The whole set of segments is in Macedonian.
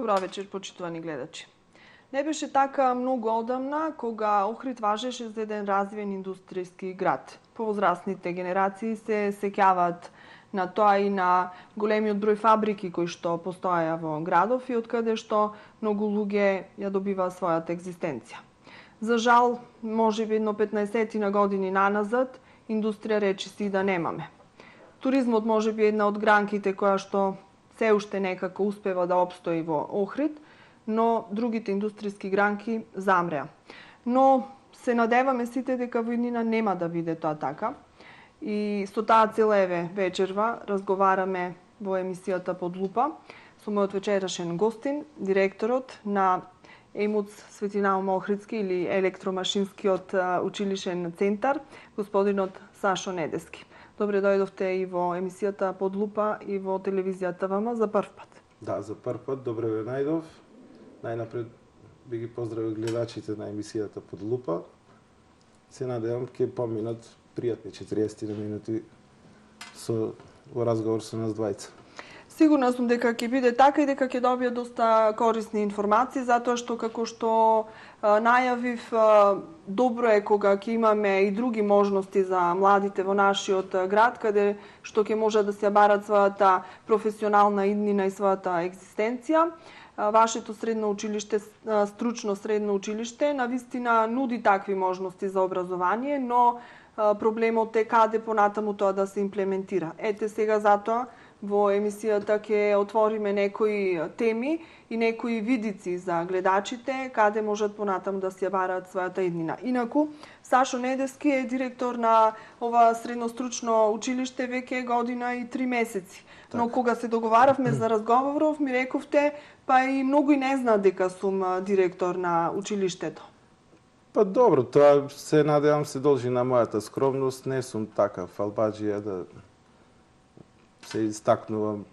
Добро вечер, почитувани гледачи. Не беше така многу одамна кога Охрид важеше за еден развиен индустријски град. Повозрастните генерации се сеќаваат на тоа и на големиот број фабрики кои што постоеја во градов и откаде што многу луѓе ја добиваа својата екзистенција. За жал, можеби едно 15 на години наназад, индустрија речиси и да немаме. Туризмот можеби една од гранките која што се уште некако успева да опстои во Охрид, но другите индустријски гранки замреа. Но се надеваме сите дека во иднина нема да биде тоа така. И со таа цел еве вечерва разговараме во емисијата Под лупа со мојот вечерашен гостин, директорот на ЕМУЦ Свети Наум Охридски или електромашинскиот училишен центар, господинот Сашо Недески. Добре дојдовте и во емисијата Под лупа и во телевизијата ВМ за прв пат. Да, за прв пат, добре ве најдов. Најнапред би ги поздравил гледачите на емисијата Под лупа. Се надевам ќе поминат пријатни 40 минути во разговор со нас двајца. Сигурна сум дека ќе биде така и дека ќе добија доста корисни информации, затоа што како што најавив, добро е кога ќе имаме и други можности за младите во нашиот град, каде што ќе можат да се барат својата професионална иднина и својата екзистенција. Вашето средно училиште, стручно средно училиште, навистина нуди такви можности за образование, но проблемот е каде понатаму тоа да се имплементира. Ете сега затоа во емисијата ќе отвориме некои теми и некои видици за гледачите, каде можат понатаму да се бараат својата иднина. Инаку, Сашо Недески е директор на ова средностручно училиште веќе година и 3 месеци. Но кога се договаравме за разговоров, ми рековте, па и многу и не знаат дека сум директор на училиштето. Па добро, тоа се надевам се должи на мојата скромност. Не сум такав албаџија да се истакнувам.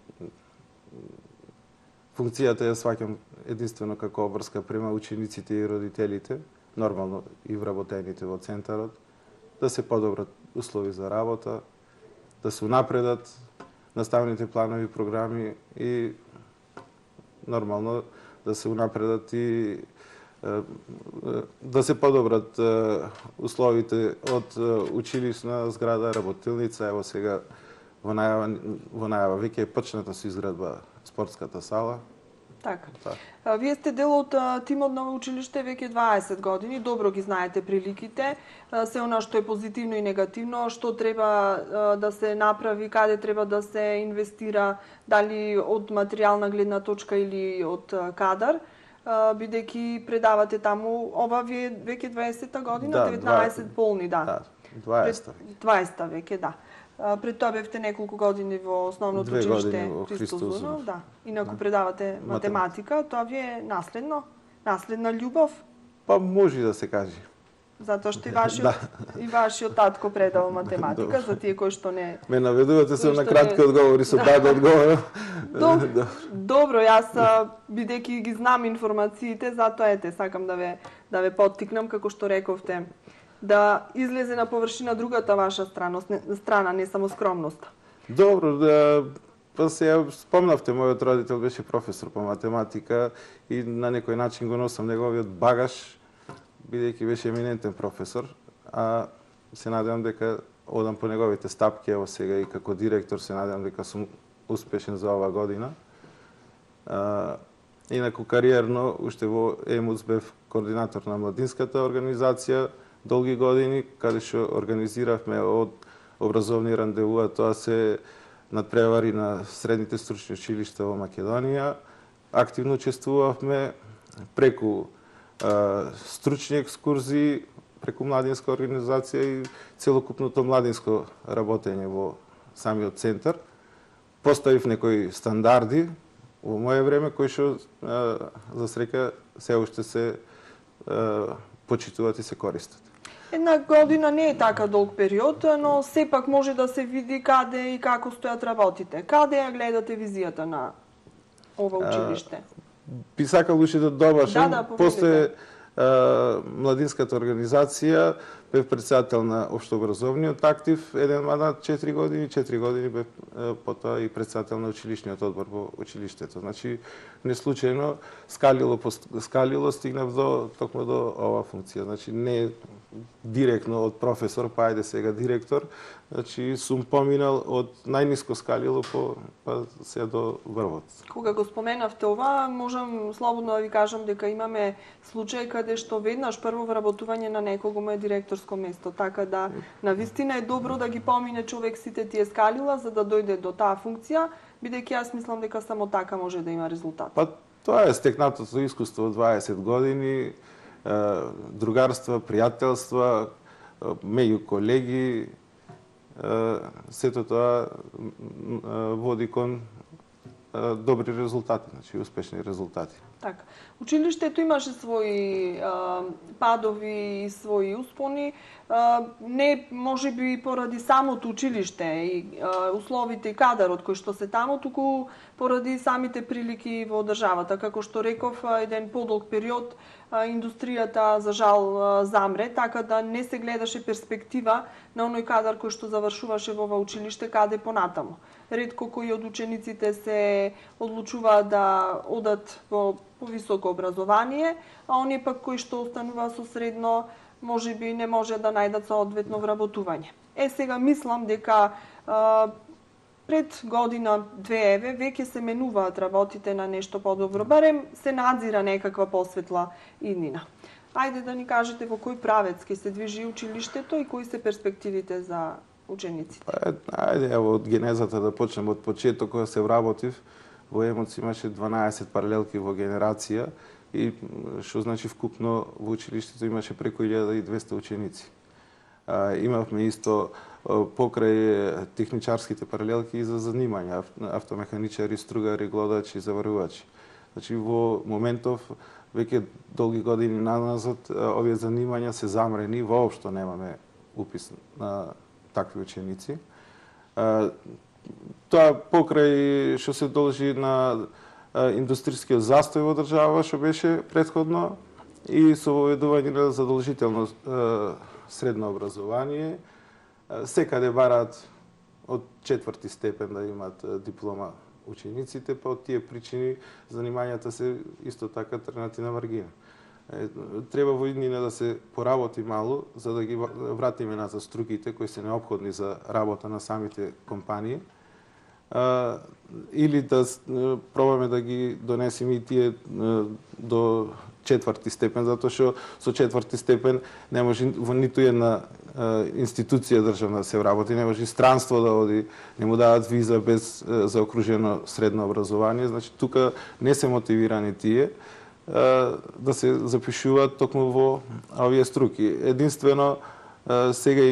Функцијата ја сваќам единствено како обврска према учениците и родителите, нормално и вработените во центарот, да се подобрат услови за работа, да се унапредат наставните планови и програми и нормално да се унапредат и да се подобрат условите од училишна зграда, работилница. Ево сега во најава веќе е почната со изградба спортската сала. Така. Вие сте дел од тимот на училиште веќе 20 години, добро ги знаете приликите, се она што е позитивно и негативно, што треба да се направи, каде треба да се инвестира, дали од материјална гледна точка или од кадар, бидејќи предавате таму, ова ви е веќе 20-та година, 19 полни, да. Да, 20-та. 20-та веќе, да. Пред тоа бевте неколку години во основното училиште Христо Узунов, да. Инаку предавате математика, тоа ви е наследна љубов? Па може да се каже. Затоа што и вашиот татко предава математика, за тие кои што не... Ме наведувате се на кратки одговори, со да одговорам. Добро, јас бидејќи ги знам информациите, затоа ете, сакам да ве поттикнам, како што рековте, да излезе на површина другата ваша страна, не само скромноста. Добро, па се спомнавте, мојот родител беше професор по математика и на некој начин го носам неговиот багаж, бидејќи беше еминентен професор, а се надевам дека одам по неговите стапки, ево сега и како директор се надевам дека сум успешен за ова година. Инаку кариерно, уште во ЕМУЦ бев координатор на младинската организација долги години, каде што организиравме од образовни рандевуа, тоа се надпревари на средните стручни училишта во Македонија. Активно учествувавме преку стручни екскурзии, преку младинска организација и целокупното младинско работење во самиот центар. Поставив некои стандарди во моје време кои што за среќа се уште се почитуваат и се користат. Една година не е така долг период, но сепак може да се види каде и како стојат работите. Каде ја гледате визијата на ова училиште? Би сакал уште да добавам, после младинската организација бев председател на Општообразовниот актив еден мандат 4 години, 4 години бев потоа и председател на училишниот одбор во училиштето. Значи не случајно скалило стигнав токму до ова функција. Значи не директно од професор, па ајде сега директор, значи сум поминал од најниско скалило па се до врвот. Кога го споменавте ова, можам слободно да ви кажам дека имаме случај каде што веднаш прво вработување на некого му е директорско место, така да навистина е добро да ги помине човек сите тие скалила за да дојде до таа функција, бидејќи јас мислам дека само така може да има резултат. Па тоа е стекнатото искуство од 20 години, другарства, пријателства, меѓу колеги, сето тоа води кон добри резултати, значи успешни резултати. Така. Училиштето имаше своји падови и своји успони, не можеби поради самото училиште и условите и кадарот кој што се таму, туку поради самите прилики во државата. Како што реков, еден подолг период индустријата за жал замре, така да не се гледаше перспектива на оној кадар кој што завршуваше во ова училиште каде понатаму. Ретко кои од учениците се одлучуваат да одат во повисоко образование, а оние пак кои што останува со средно, можеби не може да најдат соодветно вработување. Сега мислам дека пред година-две еве веќе се менуваат работите на нешто подобро, барем се надзира некаква посветла иднина. Ајде да ни кажете во кој правец ќе се движи училиштето и кои се перспективите за учениците? Ајде, ево, од генезата да почнем од почеток кога се вработив. Во ЕМУЦ имаше 12 паралелки во генерација и што значи вкупно во училиштето имаше преку 1200 ученици. Имавме исто покрај техничарските паралелки и за занимања, автомеханичари, стругари, глодачи, заварувачи. Значи во моментов веќе долги години назад овие занимања се замрени, воопшто немаме упис на такви ученици. Тоа покрај што се должи на индустрискиот застој во држава што беше претходно и со воведување на задолжително средно образование, секаде бараат од 4-ти степен да имаат диплома учениците, па од тие причини занимањата се исто така тргнати на маргина. Треба во иднина да се поработи мало, за да ги вратиме назад структурите кои се неопходни за работа на самите компании, или да пробаме да ги донесеме и тие до 4-ти степен, затоа што со 4-ти степен не може во ниту една институција државна да се вработи, не може странство да оди, не му дават виза без заокружено средно образование, значи тука не се мотивирани тие да се запишуваат токму во овие струки. Единствено сега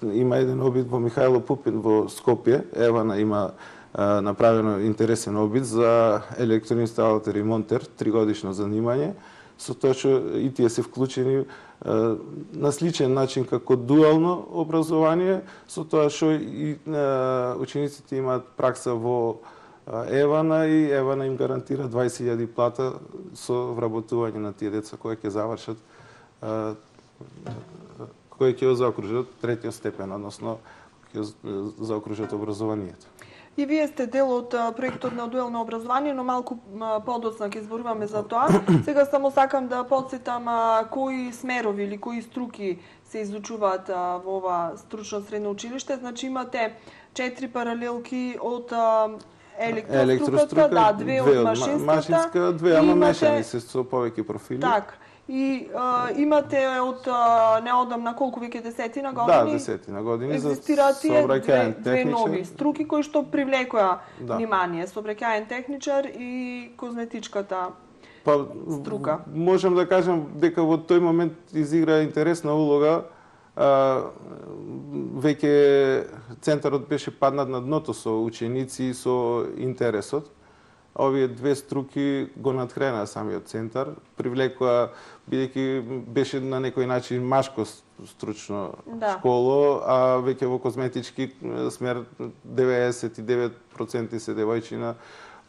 има еден обид во Михајло Пупин во Скопје, Евана има направено интересен обид за електроинсталатор и монтер, 3-годишно занимање, со тоа што и тие се вклучени на сличен начин како дуално образование, со тоа што и учениците имаат пракса во Евана и Евана им гарантира 20.000 плата со вработување на тие деца кои ќе завршат, кои ќе заокружат третиот степен, односно ќе заокружат образованието. И вие сте дел од проектот на дуелно образование, но малку подоцна ќе зборуваме за тоа. Сега само сакам да подсетам кои смерови или кои струки се изучуваат во ова стручно средно училиште. Значи имате 4 паралелки од електроструката, да, 2 од машинската, 2 ама мешани се со повеќе профили. Так. И имате од неодамна колку веќе десетина години? Да, десетина години за сообраќајен две нови струки кои што привлекоа внимание, сообраќајен техничар и козметичката струка. Можам да кажам дека во тој момент изигра интересна улога. Веќе центарот беше паднат на дното со ученици и со интересот. Овие две струки го надхрена самиот центар, привлекоа, бидејќи беше на некој начин машко стручно школо, а веќе во козметички смер 99% се девојчина,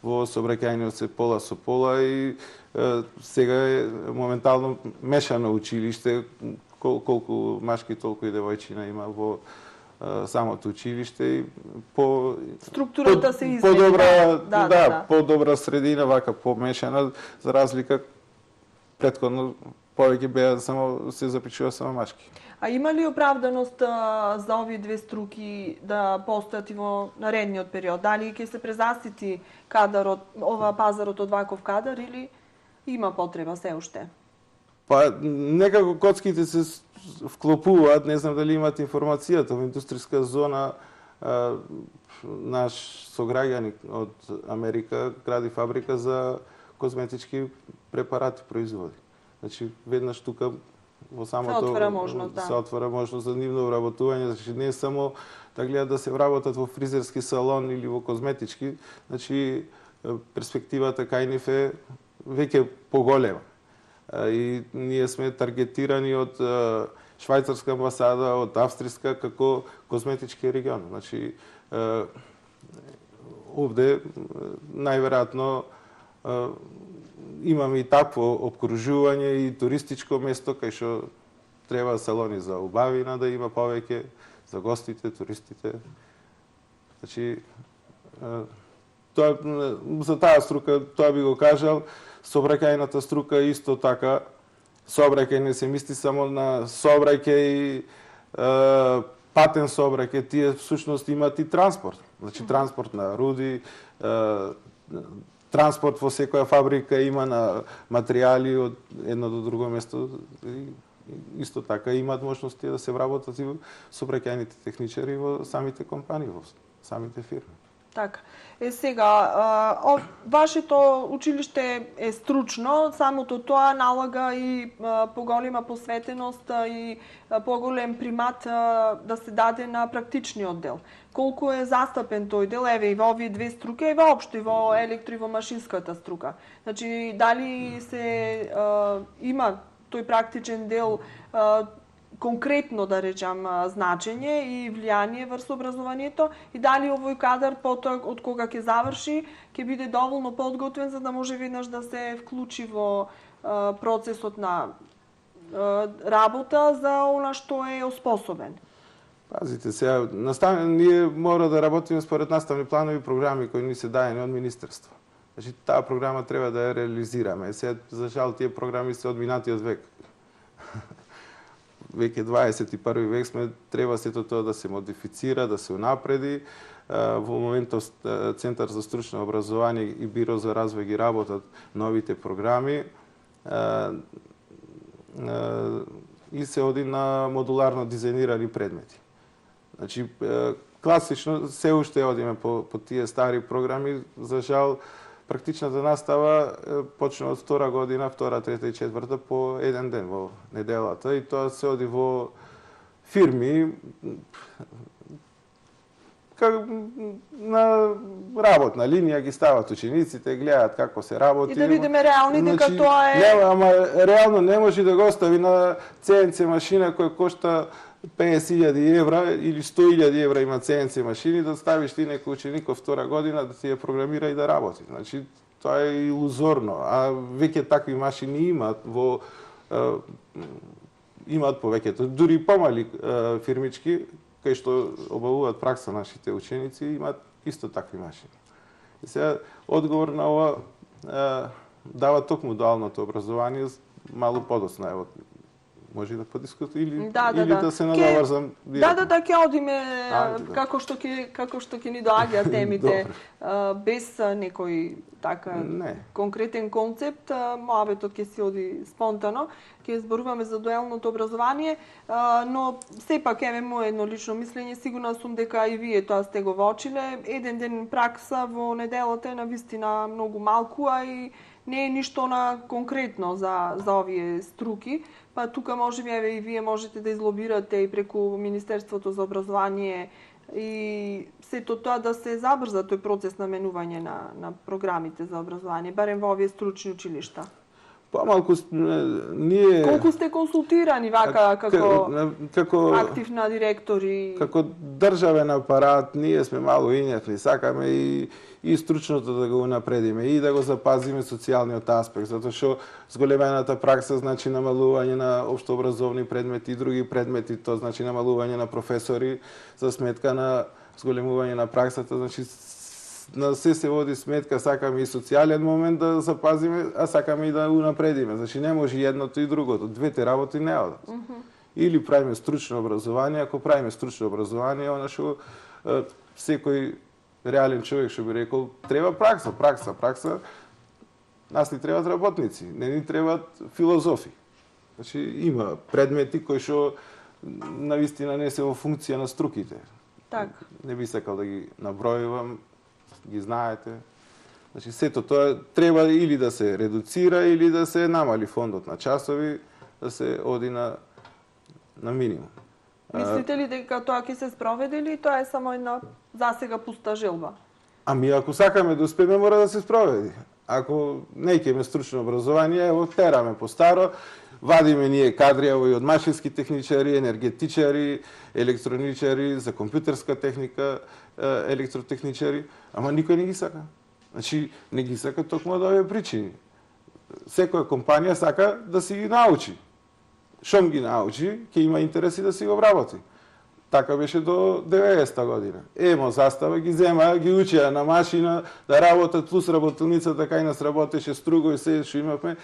во сообраќајниот се пола со пола и сега е моментално мешано училиште колку машки, толку и девојчина има во самото училиште и по структурата се измени. Подобра, подобра средина, вака помешана, за разлика претходно повеќе беа само се запишува само машки. А има ли оправданост за овие две струки да постојат и во наредниот период? Дали ќе се презасити кадарот, пазарот од ваков кадар или има потреба се уште? Па некако коцките се вклопуваат, не знам дали имате информацијата, во индустријска зона наш сограѓаник од Америка гради фабрика за козметички препарати производи. Значи веднаш тука во самото се отвара можност за нивно вработување, значи не само да гледат да се вработат во фризерски салон или во козметички, значи перспективата кај нив е веќе поголема. И ние сме таргетирани од швајцарска амбасада, од австријска како козметички регион. Значи овде најверојатно имаме и такво обкружување и туристичко место кај што треба салони за убавина да има повеќе за гостите, туристите. Значи тоа за таа струка тоа би го кажал. Сообраќајната струка исто така. Сообраќај не се мисли само на сообраќај патен сообраќај, тие всушност имаат и транспорт. Значи транспорт на руди, транспорт во секоја фабрика има на материјали од едно до друго место. Исто така имаат можности да се вработат и сообраќајните техничари во самите компании, во самите фирми. Така. Сега, вашето училиште е стручно, самото тоа налага и поголема посветеност и поголем примат да се даде на практичниот дел. Колку е застапен тој дел, еве и во овие две струки, и воопшто и во електро и во машинската струка. Значи, дали се има тој практичен дел конкретно, да речам, значење и влијание врз образованието и дали овој кадар потоа од кога ќе заврши ќе биде доволно подготвен за да може веднаш да се вклучи во процесот на работа за она што е оспособен. Пазите сега, ние мора да работиме според наставни планови и програми кои ни се даени од министерство. Значи таа програма треба да ја реализираме. Сега за жал тие програми се од минатиот век. Веќе 21 век сме, треба сето тоа да се модифицира, да се унапреди. Во моментов Центар за стручно образование и Биро за развој ги работат новите програми и се оди на модуларно дизајнирани предмети. Значи, класично се уште одиме по тие стари програми, за жал практичната настава почна од втора година, втора, трета и четврта по еден ден во неделата и тоа се оди во фирми на работна линија ги стават учениците, гледаат како се работи. И да видиме реални дека тоа е... Не, ама реално не може да го остави на CNC машина која кошта 50.000 евра или 100.000 евра има CNC машини, да ставиш ти некој ученик од втора година да ти ја програмира и да работи. Значи, тоа е илузорно. А веќе такви машини имаат имаат повеќето. Дури помали фирмички, кај што обавуваат пракса нашите ученици, имаат исто такви машини. И сега, одговор на ова дава токму дуалното образование малку подоцна. Ево, може да подискутуваме или да се надоврзам директно. Да, ќе одиме како што ќе ни доаѓаат темите без некој така конкретен концепт, моабетот ќе се оди спонтано, ќе зборуваме за дуелното образование, но сепак еве мое едно лично мислење, сигурна сум дека и вие тоа сте го воочиле, еден ден пракса во неделата е навистина многу малку, а и не е ништо на конкретно за овие струки. Па тука можеби еве и вие можете да излобирате и преку Министерството за образование и сето тоа да се забрза тој процес на менување на програмите за образование, барем во овие стручни училишта. Помалку ние Колку сте консултирани вака како актив на директори? Како државен апарат ние сме мало инакви, сакаме и стручното да го унапредиме и да го запазиме социјалниот аспект, затоа што зголемената пракса значи намалување на општообразовни предмети и други предмети, тоа значи намалување на професори за сметка на зголемување на праксата, значи на се води сметка, сакаме и социјален момент да запазиме, а сакаме и да унапредиме. Значи не може едното и другото, двете работи не одат. Или правиме стручно образование, ако правиме стручно образование, она што секој реален човек што би рекол, треба пракса. Нас ни требаат работници, не ни требаат филозофи. Значи има предмети кои што навистина не се во функција на струките. Так. Не би сакал да ги набројувам, ги знаете. Значи сето тоа треба или да се редуцира или да се намали фондот на часови, да се оди на минимум. Мислите ли дека тоа ќе се спроведе или тоа е само една засега пуста желба? Ами ако сакаме да успееме, мора да се спроведи. Ако не ќе стручно образование, ево тераме по старо, вадиме ние кадри и од машински техничари, енергетичари, електроничари, за компјутерска техника, електротехничари, ама никој не ги сака. Значи, не ги сака токму од овие причини. Секоја компанија сака да си ги научи. Шом ги научи, ќе има интереси да си го вработи. Така беше до 90-та година. Емо застава, ги зема, ги учеа на машина да работат, плюс работилницата кај нас работеше струго и се што имавме,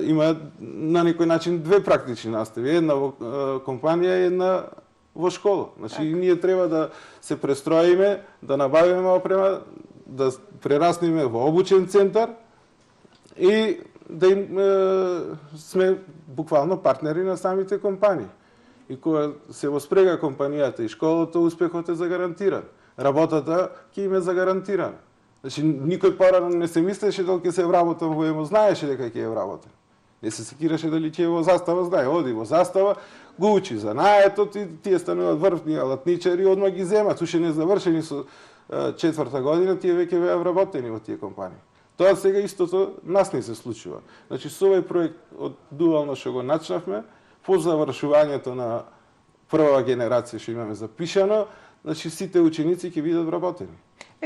има на некој начин две практични настави. Една во компанија и една во школа. Значи, ние треба да се престроиме, да набавиме опрема, да прераснеме во обучен центар и да им сме буквално партнери на самите компании. И кога се воспрега компанијата и школата, успехот е загарантиран. Работата ќе им е загарантирана. Значи, никој порано не се мислеше дали ќе се вработам во емо, знаеше дека ќе ја вработам. Не се секираше дали ќе во застава, знае, оди во застава, го учи за наетот и тие стануваат врвни алатничари, одма ги земат, уште не завршени со четврта година, тие веќе беа вработени во тие компании. Тоа сега истото нас не се случува. Значи, со овој проект од дуално што го начнавме, по завршувањето на прва генерација што имаме запишано, значи сите ученици ќе бидат вработени.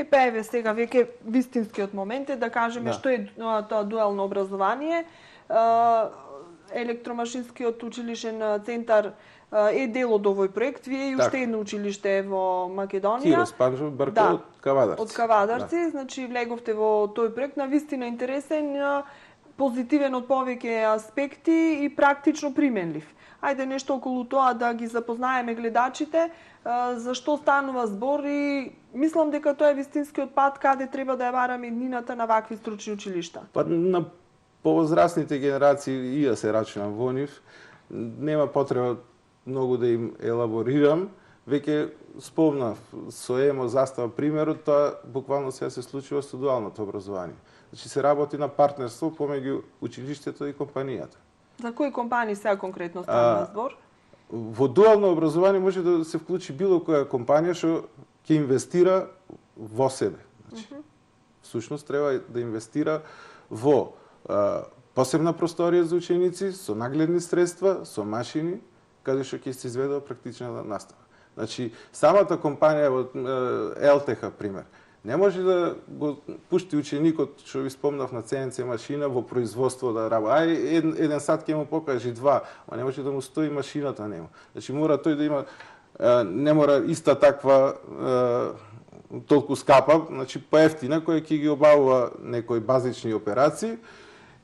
Па еве сега веќе вистинскиот момент е да кажеме што е тоа дуално образование. Електромашинскиот училишен центар е дел од овој проект. Вие и уште едно училиште во Македонија. Кирос Панчев, Брка од Кавадарци. Од Кавадарци, значи влеговте во тој проект на вистина интересен, позитивен од повеќе аспекти и практично применлив. Ајде нешто околу тоа да ги запознаеме гледачите, за што станува збор и мислам дека тоа е вистинскиот пат каде треба да ја бараме иднината на вакви стручни училишта. Па на повозрастните генерации и да се рачунам во нив, нема потреба многу да им елаборирам, веќе спомнав со емо застава примерот, тоа буквално сега се случува со дуалното образование. Значи се работи на партнерство помеѓу училиштето и компанијата. За кои компании сега конкретно станува збор? Во дуално образование може да се вклучи било која компанија што ќе инвестира во себе. Значи, всушност треба да инвестира во посебна просторија за ученици, со нагледни средства, со машини, каде што ќе се изведува практична настава. Значи, самата компанија во ЛТХ, пример, не може да го пушти ученикот, што ви спомнав на ЦНЦ машина, во производство да работи. Еден сат ќе му покажи два, а не може да му стои машината нему. Значи, мора тој да има, не мора иста таква толку скапа, значи поевтина, која ќе ги обавува некои базични операции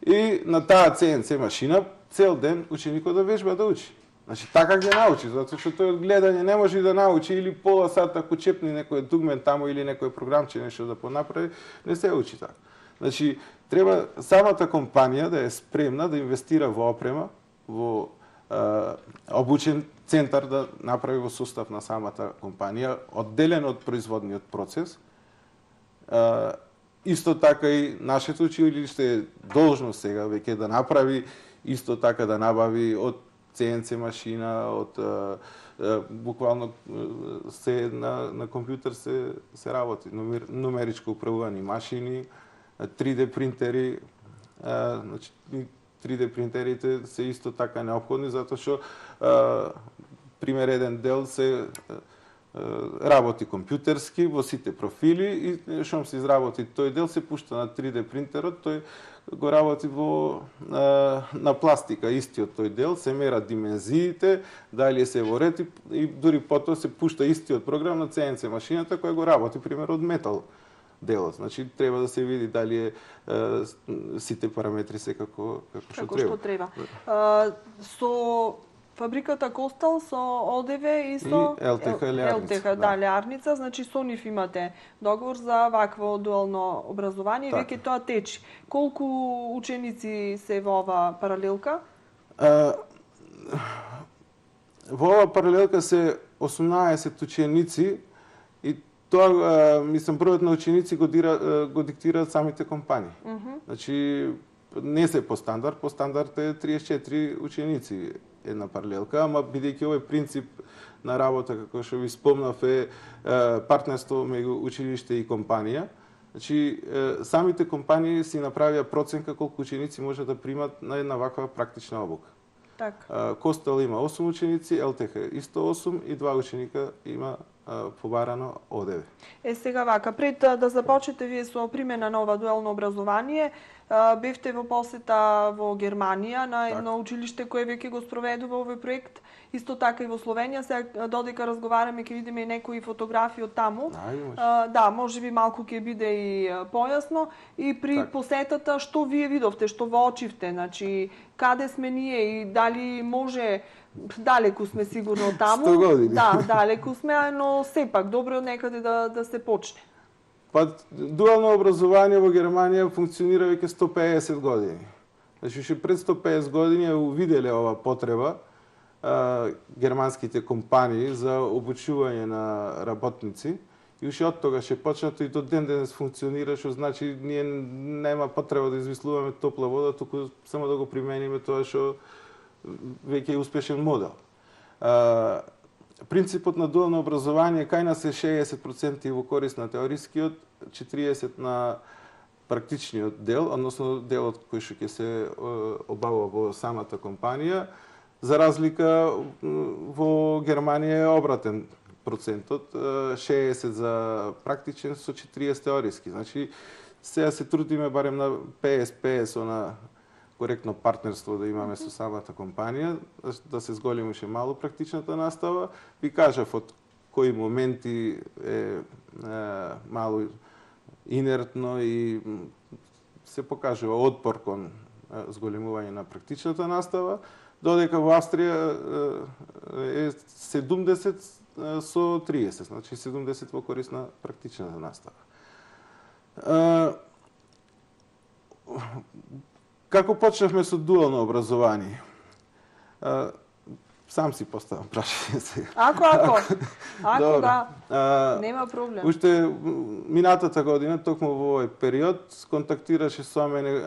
и на таа ЦНЦ машина цел ден ученикот да вежба да учи. Значи, така ќе научи, затоа што тој од гледање не може да научи или пола сат ако чепни некој дугмен таму или некој програмче нешто да понаправи, не се учи така. Значи, треба самата компанија да е спремна да инвестира во опрема, во обучен центар да направи во состав на самата компанија, одделен од производниот процес. Исто така и нашето училиште е должно сега веќе да направи исто така да набави од ЦНЦ машина, од буквално се на компјутер се работи, numeričko управувани машини, 3D принтери, значи 3D принтерите се исто така неопходни, затоа што пример еден дел се работи компјутерски во сите профили и шом се изработи тој дел се пушта на 3D принтерот, тој го работи на пластика истиот тој дел, се мерат димензиите, дали се во ред и дури потоа се пушта истиот програм на CNC машината која го работи пример од метал делот. Значи треба да се види дали сите параметри се како што треба. Со фабриката Костал, со ОДВ и со ЛТХ Леарница. Да, Леарница, значи со нив имате договор за вакво дуално образование, веќе тоа течи. Колку ученици се во оваа паралелка? Во оваа паралелка се 18 ученици и тоа, мислам, бројот на ученици го диктираат самите компании. Значи, не се по стандард е 34 ученици една паралелка, ама бидејќи овој принцип на работа, како што ви спомнав, е партнерство меѓу училиште и компанија. Значи, самите компании си направија проценка колку ученици може да примат на една ваква практична обука. Костел има 8 ученици, ЛТХ исто 8 и 2 ученика има побарано ОДВ. Сега вака, пред да започнете вие со примена на ова дуално образование, бевте во посета во Германија на едно училиште кое веќе го спроведува овој проект, исто така и во Словенија. Сега додека разговараме ќе видиме и некои фотографии од таму. Да, можеби малку ќе биде и појасно. И при посетата што вие видовте, што воочивте, значи каде сме ние и дали може, далеку сме сигурно таму. 100 години. Да, далеку сме, но сепак добро е некаде да се почне. Па, дуално образование во Германија функционира веќе 150 години. Значи, уште пред 150 години увиделе ова потреба германските компании за обучување на работници и уште од тогаш е почнато и до ден денес функционира, што значи ние нема потреба да измислуваме топла вода, туку само да го примениме тоа што веќе е успешен модел. Принципот на дуално образование кај нас е 60% во корист на теорискиот, 40% на практичниот дел, односно делот кој што ќе се обавува во самата компанија. За разлика во Германија е обратен процентот, 60 за практичен со 40 теориски. Значи сега се трудиме барем на 50-50 на коректно партнерство да имаме со самата компанија, да се зголеми уште мало практичната настава. Ви кажав од кои моменти е мало инертно и се покажува отпор кон зголемување на практичната настава, додека во Австрија е 70 со 30, значи 70 во корист на практичната настава. Како почнавме со дуално образование? Сам си поставам прашање сега. Ако, да, нема проблем. Уште минатата година, токму во овој период, контактираше со мене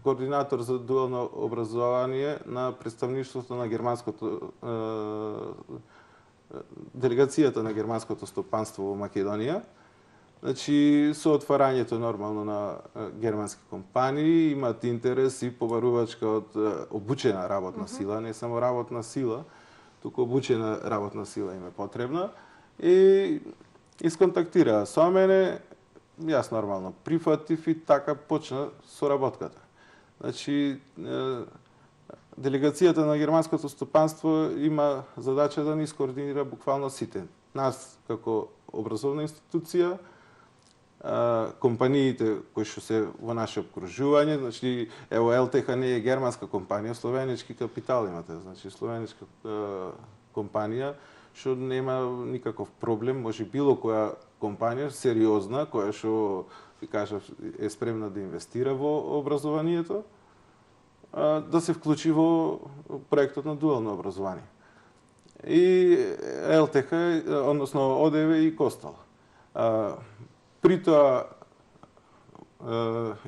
координатор за дуално образование на представништвото на германското делегацијата на германското стопанство во Македонија. Значи, со отварањето нормално на германски компании имат интерес и побарувачка од обучена работна сила, не само работна сила, туку обучена работна сила им е потребна. И исконтактираа со мене, јас нормално прифатив и така почна соработката. Значи, делегацијата на германското стопанство има задача да ни скоординира буквално сите. Нас како образовна институција, компаниите кои што се во наше обкружување, значи ево ЛТХ не е германска компанија, словенички капитал имате, значи словеничка компанија што нема никаков проблем, може било која компанија сериозна која што ви кажав е спремна да инвестира во образованието, да се вклучи во проектот на дуално образование. И ЛТХ, односно ОДВ и Костал. При тоа,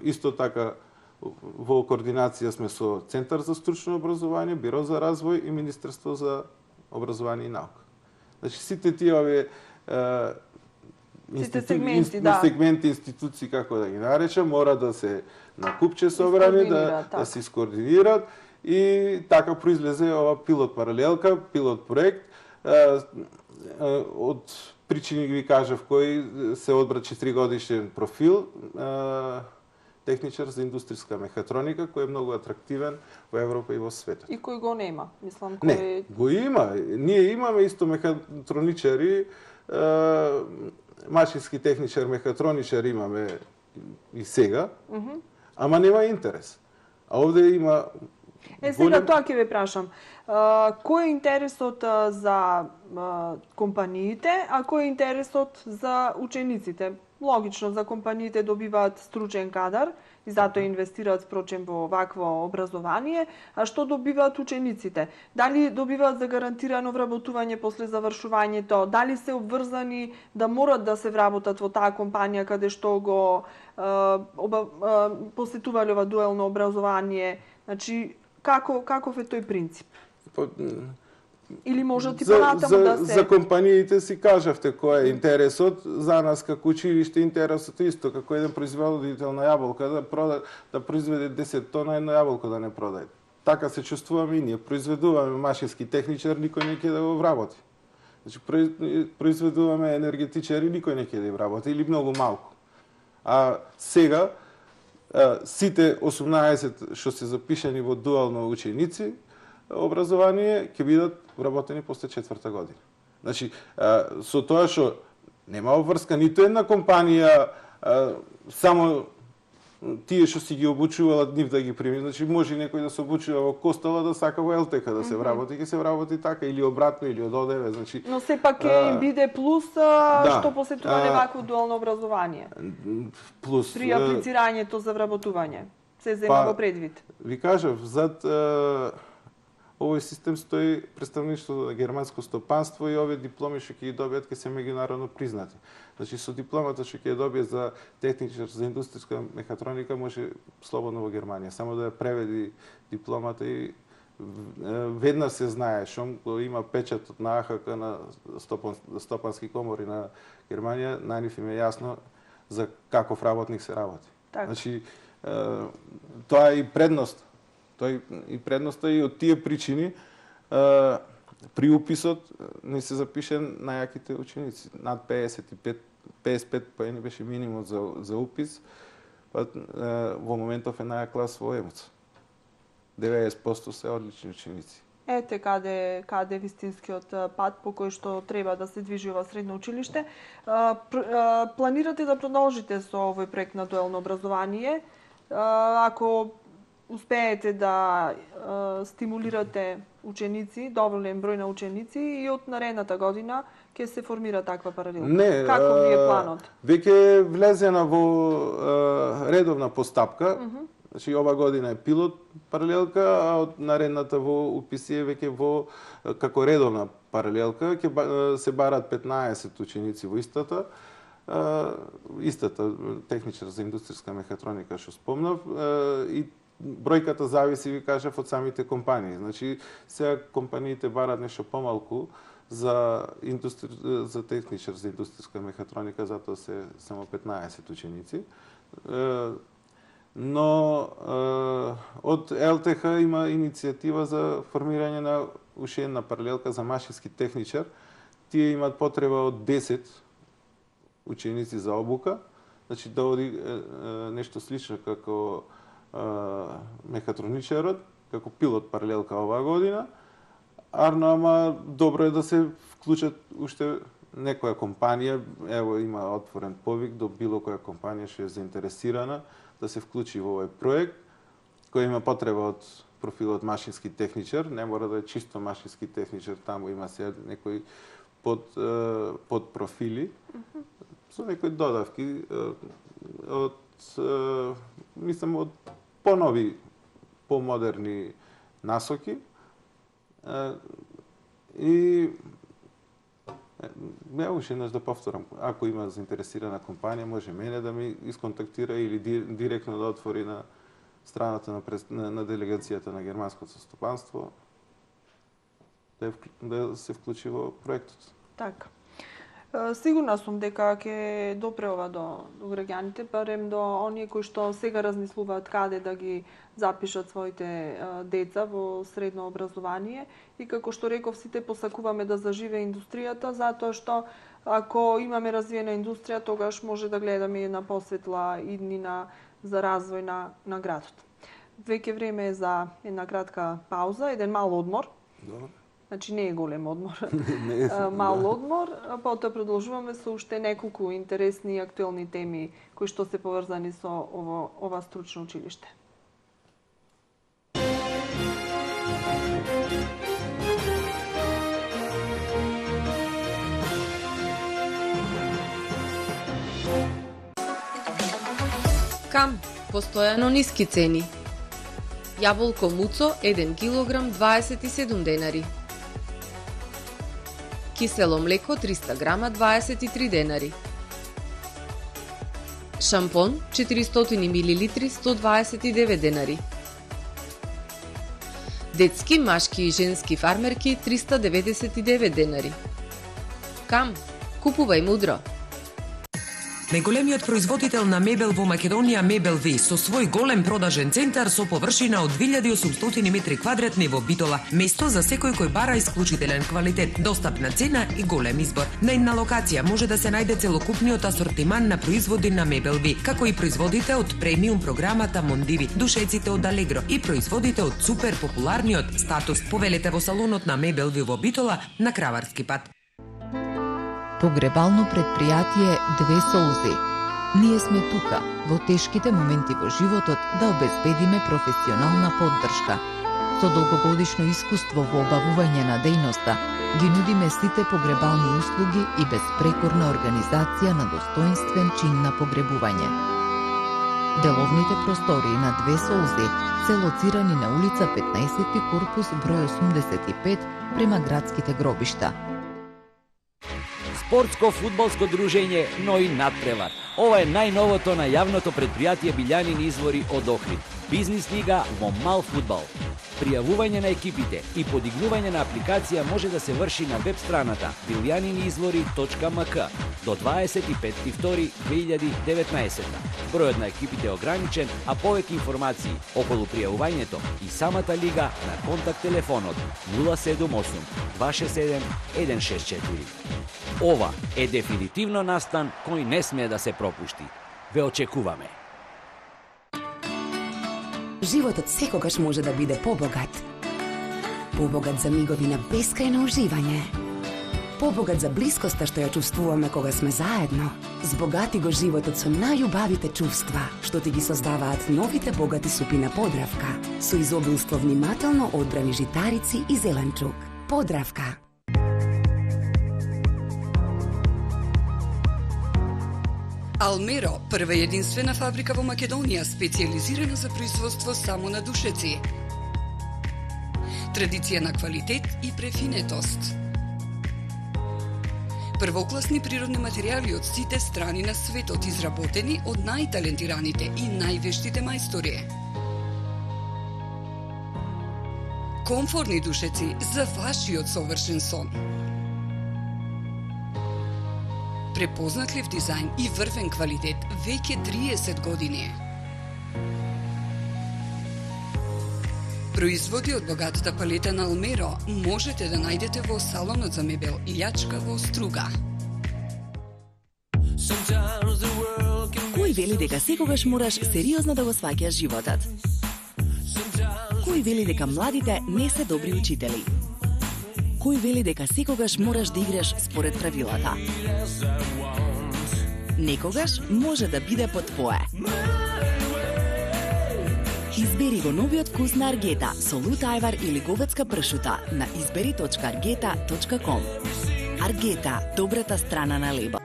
исто така, во координација сме со Центар за стручно образование, Биро за развој и Министерство за образование и наука. Значи, сите тие овие Сите сегменти, да. сегменти, институции, како да ги наречам, мора да се накупче собрани, да се искоординират и така произлезе ова пилот паралелка, пилот проект. Од причини ви кажав кои се одбра 4-годишен профил, техничар за индустријска мехатроника, кој е многу атрактивен во Европа и во светот. И кој го нема, мислам, кој... Не, го има. Ние имаме исто мехатроничари, машински техничар, мехатроничар имаме и сега, ама нема интерес. А овде има... Сега тоа ќе ве прашам. Кој е интересот за компаниите, а кој е интересот за учениците? Логично, за компаниите добиваат стручен кадар и затоа инвестираат впрочем во вакво образование, а што добиваат учениците? Дали добиваат загарантирано вработување после завршувањето? Дали се обврзани да морат да се вработат во таа компанија каде што го посетувале ова дуелно образование? Значи, каков е тој принцип? Или може ти понатаму да се... За компаниите си кажавте кој е интересот, за нас како училиште интересот е исто, како еден производител на јаболка да произведе 10 тона едно јаболко да не продаде. Така се чувствуваме и ние. Произведуваме машински техничар, никој не ќе да го вработи. Значи, произведуваме енергетичари, никој не ќе да ја вработи, или многу малку. А сега, сите 18 што се запишани во дуално ученици, образование ќе бидат вработени после 4-та година. Значи, со тоа што нема обврска ниту една компанија, само тие што си ги обучувала нив да ги прими. Значи, може некој да се обучува во Костала да сака во ЛТК да се вработи, ќе се вработи така, или обратно, или од ОДВ. Значи, но сепак ќе им биде плюс што посетувале вакво дуално образование. Плюс при аплицирањето за вработување. Се зема во предвид. Ви кажав, зад овој систем стои представништво на германско стопанство и овие дипломи што ќе ги добијат ќе се меѓународно признати. Значи со дипломата што ќе ја добие за техничар за индустријска мехатроника може слободно во Германија, само да ја преведи дипломата и веднаш се знае што има печатот на АХК на стопански комори на Германија, на нив им е јасно за каков работник се работи. Так. Значи тоа е и предност. Тој и предноста и од тие причини при уписот не се запише најаките ученици. Над 55 поени беше минимум за упис, па во моментов е најак клас во ЕМУЦ. 90% се одлични ученици. Ете каде вистинскиот пат по кој што треба да се движи ова средно училиште. Планирате да продолжите со овој проект на дуелно образование? Ако успеете да стимулирате ученици, доволен број на ученици и од наредната година ќе се формира таква паралелка. Не, како ви е планот? Веќе влезена во редовна постапка. Значи ова година е пилот паралелка, а од наредната во уписие веќе во како редовна паралелка ќе се барат 15 ученици во истата техничар за индустријска мехатроника што спомнав и бројката зависи, ви кажав, од самите компании. Значи, сега компаниите барат нешто помалку за техничар за индустријска мехатроника, затоа се само 15 ученици. Но од ЛТХ има иницијатива за формирање на уште една паралелка за машински техничар. Тие имаат потреба од 10 ученици за обука, значи да оди нешто слично како мехатроничарот, како пилот паралелка оваа година, ама добро е да се вклучат уште некоја компанија, ево има отворен повик до било која компанија што е заинтересирана да се вклучи во овој проект, кој има потреба од профилот машински техничар, не мора да е чисто машински техничар, таму има се некои под профили, со некои додавки мислам од понови, помодерни насоки. И уште еднаш да повторам, ако има заинтересирана компанија, може мене да ми исконтактира или директно да отвори на страната на делегацијата на германското стопанство да се вклучи во проектот. Така. Сигурна сум дека ќе допре ова до граѓаните, барем до оние кои што сега размислуваат каде да ги запишат своите деца во средно образование. И како што реков, сите посакуваме да заживе индустријата, затоа што ако имаме развиена индустрија, тогаш може да гледаме една посветла иднина за развој на градот. Веќе време е за една кратка пауза, еден мал одмор. Добро. Значи не е голем одмор, Не, мал да. одмор, а потоа продолжуваме со уште неколку интересни и актуелни теми кои што се поврзани со ова стручно училиште. Кам, постојано ниски цени. Јаболко муцо 1 килограм 27 денари. Кисело млеко 300 грама 23 денари. Шампон 400 милилитри 129 денари. Детски, машки и женски фармерки 399 денари. Кам, купувај мудро. Најголемиот производител на мебел во Македонија, Мебел Ви, со свој голем продажен центар со површина од 2800 метри квадратни во Битола, место за секој кој бара исклучителен квалитет, достапна цена и голем избор. На една локација може да се најде целокупниот асортиман на производи на Мебел Ви, како и производите од премиум програмата Мондиви, душеците од Алегро и производите од супер популарниот Статус. Повелете во салонот на Мебел Ви во Битола на Краварски пат. Погребално предпријатие Две солзи. Ние сме тука, во тешките моменти во животот, да обезбедиме професионална поддршка. Со долгогодишно искуство во обавување на дејноста, ги нудиме сите погребални услуги и безпрекорна организација на достоинствен чин на погребување. Деловните простории на Две солзи се лоцирани на улица 15 корпус број 85 према градските гробишта. Спортско-фудбалско дружење Ној надпревар. Ова е најновото на јавното предпријатие Билјанини извори од Охрид. Бизнис лига во мал фудбал. Пријавување на екипите и подигнување на апликација може да се врши на веб страната biljaninizvori.mk до 25.2.2019. Бројот на екипите е ограничен, а повеќе информации околу пријавувањето и самата лига на контакт телефонот 078 267 164. Ова е дефинитивно настан кој не смее да се пропушти. Ве очекуваме. Животот секогаш може да биде побогат. Побогат за мигови на бескрајно уживање. Побогат за блискоста што ја чувствуваме кога сме заедно. Збогати го животот со најубавите чувства, што ти ги создаваат новите богати супи на Подравка, со изобилство внимателно одбрани житарици и зеленчук. Подравка. Алмеро, прва и единствена фабрика во Македонија, специјализирана за производство само на душеци. Традиција на квалитет и префинетост. Првокласни природни материјали од сите страни на светот, изработени од најталентираните и највештите мајстори. Комфортни душеци за вашиот совршен сон. Препознатлив дизајн и врвен квалитет веќе 30 години. Производи од богатата палета на Алмеро можете да најдете во салонот за мебел Илјачка во Струга. Кој вели дека секогаш мораш сериозно да го сваќаш животот? Кој вели дека младите не се добри учители? Кој вели дека секогаш мораш да играш според правилата? Некогаш може да биде по твое. Избери го новиот вкус на Аргета со лут ајвар или говедска пршута на избери.argeta.com. Аргета, добрата страна на лебо.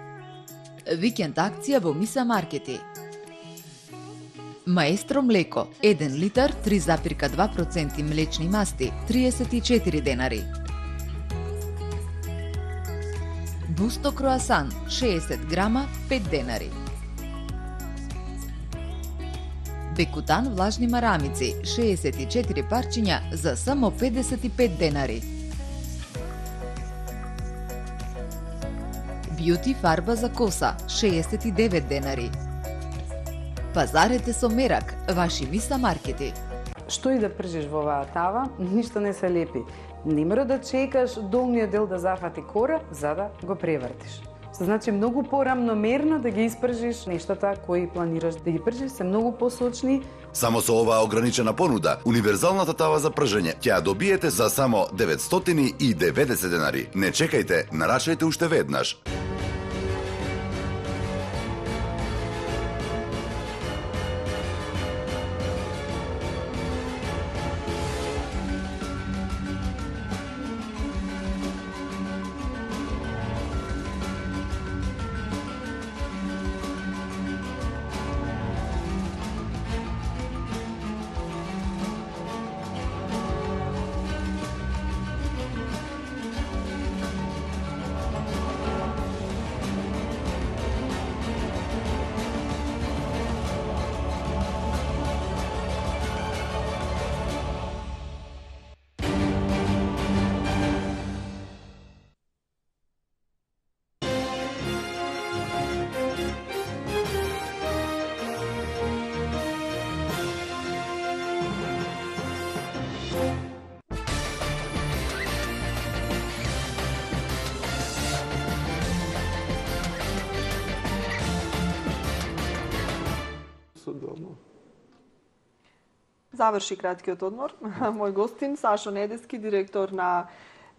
Викенд акција во Миса Маркети. Маестро млеко 1 литар 3,2% млечни масти 34 денари. Бусто круасан 60 грама 5 денари. Бекутан влажни марамици 64 парчиња за само 55 денари. Бјути фарба за коса 69 денари. Пазарете со мерак, ваши Виса маркети. Што и да пржиш во оваа тава, ништо не се лепи. Не мора да чекаш долниот дел да зафати кора, за да го превртиш. Што значи многу порамномерно да ги испржиш нештата кои планираш да ги пржиш, се многу посочни. Само со оваа ограничена понуда, универзалната тава за пржење ќе ја добиете за само 990 денари. Не чекајте, нарачајте уште веднаш. Заврши краткиот одмор. Мој гостин Сашо Недески, директор на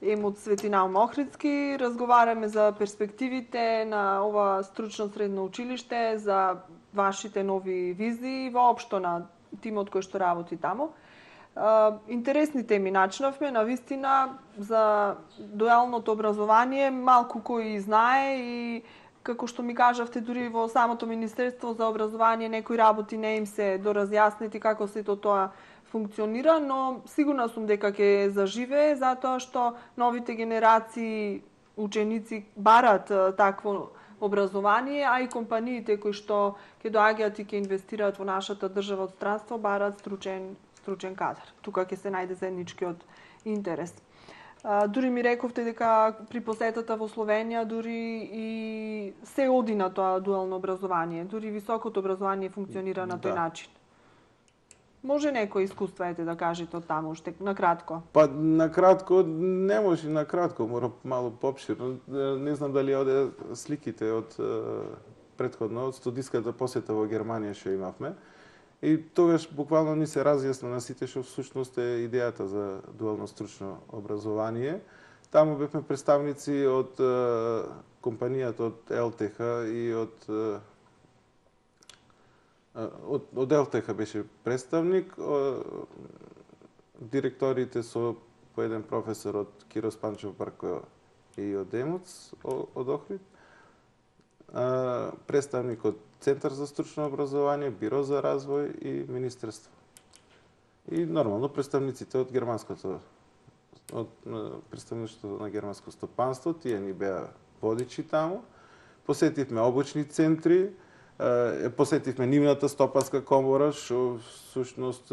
ЕМУД Свети Наум Охридски. Разговараме за перспективите на ова стручно средно училиште, за вашите нови визии, воопшто на тимот кој што работи таму. Интересни теми начнавме, навистина за дуалното образование, малку кој знае и како што ми кажавте, дури во самото Министерство за образование некои работи не им се доразјаснети како сето тоа функционира, но сигурна сум дека ќе заживее, затоа што новите генерации ученици барат такво образование, а и компаниите кои што ќе доаѓаат и ќе инвестираат во нашата држава од странство барат стручен кадар. Тука ќе се најде заедничкиот интерес. Дури ми рековте дека при посетата во Словенија дури и се оди на тоа дуално образование, дури високото образование функционира на тој начин. Може некои искуства да кажете од таму уште накратко? Па накратко не може накратко, мора мало поопширно. Не знам дали оде сликите од претходно од студиската посета во Германија што имавме. И тогаш буквално ни се разјасна на сите што всушност е идејата за дуално стручно образование. Таму бевме представници од компанијата од ЛТХ и од ЛТХ беше представник, директорите со по еден професор од Кирос Панчев Барко и од ЕМУЦ од Охрид, представник од Центар за стручно образование, Биро за развој и Министерство. И нормално представниците од германското, од представништвото на германско стопанство, тие ни беа водичи таму. Посетивме обучни центри, посетивме нивната стопанска комора, што всушност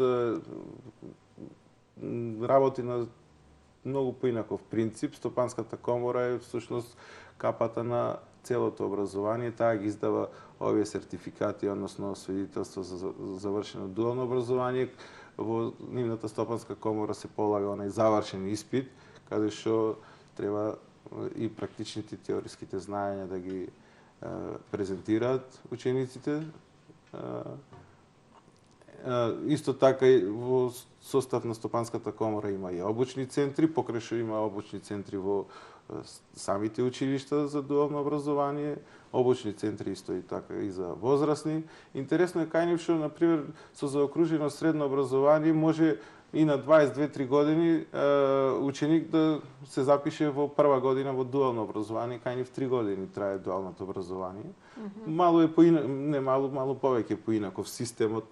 работи на многу поинаков принцип. Стопанската комора е всушност капата на целото образование, таа ги издава овие сертификати, односно свидетелство за завршено дуално образование. Во нивната стопанска комора се полага онај завршен испит, каде што треба и практичните теориските знаења да ги презентираат учениците. Исто така и во состав на стопанската комора има и обучни центри, покрај што има обучни центри во самите училишта за дуално образование, обучни центри исто и така и за возрастни. Интересно е кај нив што, например, со заокружено средно образование може и на 22-3 години ученик да се запише во прва година во дуално образование, кај нив 3 години трае дуалното образование. Мало е не мало повеќе поинаков системот,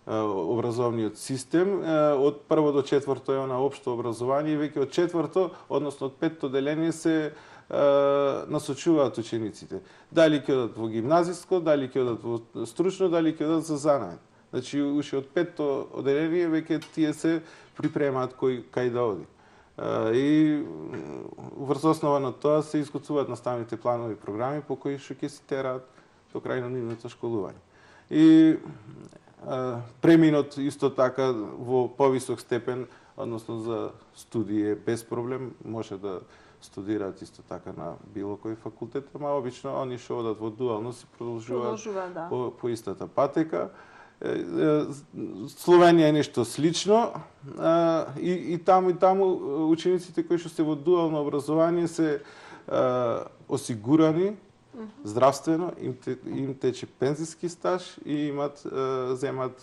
образовниот систем. Од прво до четврто е на општо образование и веќе од четврто, односно од петто деление се насочуваат учениците. Дали ќе одат во гимназиско, дали ќе одат во стручно, дали ќе одат за занает. Значи, уште од петто одделение веќе тие се припремаат кај да оди. И врз основа на тоа се изготвуваат наставните планови и програми по кои што ќе се тераат до крај на нивното школување. И преминот исто така во повисок степен, односно за студии без проблем, може да студираат исто така на било кој факултет, ама обично они што одат во дуално се продолжуваат да. по истата патека. Словенија е нешто слично и таму учениците кои што се во дуално образование се осигурани здравствено, им тече пензиски стаж и земат